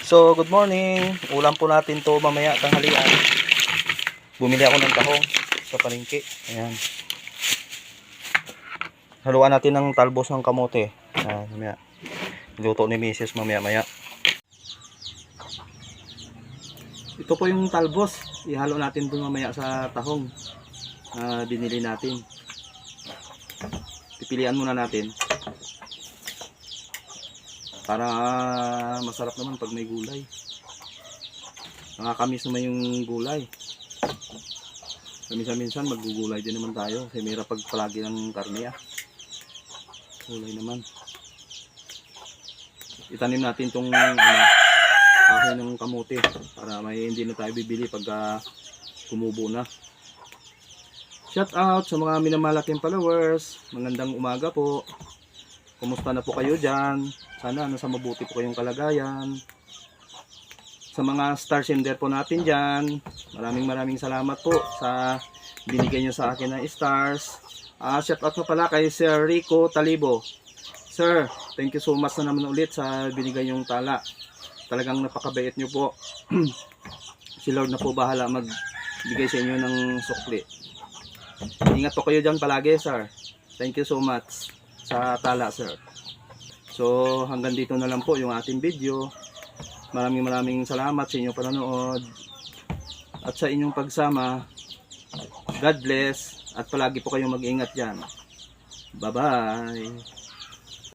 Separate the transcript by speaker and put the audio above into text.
Speaker 1: So, good morning. Ulam po natin to mamaya tanghalian. Bumili ako ng tahong sa palengke. Ayan. Haluan natin ng talbos ng kamote. Mamaya. Luto ni Mrs. mamaya-maya. Ito po yung talbos. Ihalo natin dun mamaya sa tahong. Binili natin. Pipilian muna natin. Para masarap naman pag may gulay. Nakakamiss naman yung gulay. Minsan-minsan maggugulay din naman tayo. Kasi mayroon pag palagi ng karne gulay naman. Itanim natin tong kahoy ng kamote. Para may hindi na tayo bibili pag kumubo na. Shout out sa mga minamalaking followers. Magandang umaga po. Kumusta na po kayo dyan? Sana nasa mabuti po kayong kalagayan. Sa mga star sender po natin dyan, maraming salamat po sa binigay nyo sa akin na stars. Shout out po pala kay Sir Rico Talibo. Sir, thank you so much na naman ulit sa binigay nyong tala. Talagang napakabait nyo po. Si Lord na po bahala magbigay sa inyo ng sukli. Ingat po kayo dyan palagi, sir. Thank you so much sa tala, sir. So hanggang dito na lang po yung ating video. Maraming salamat sa inyong panonood at sa inyong pagsama. God bless at palagi po kayong mag-ingat dyan. Bye bye.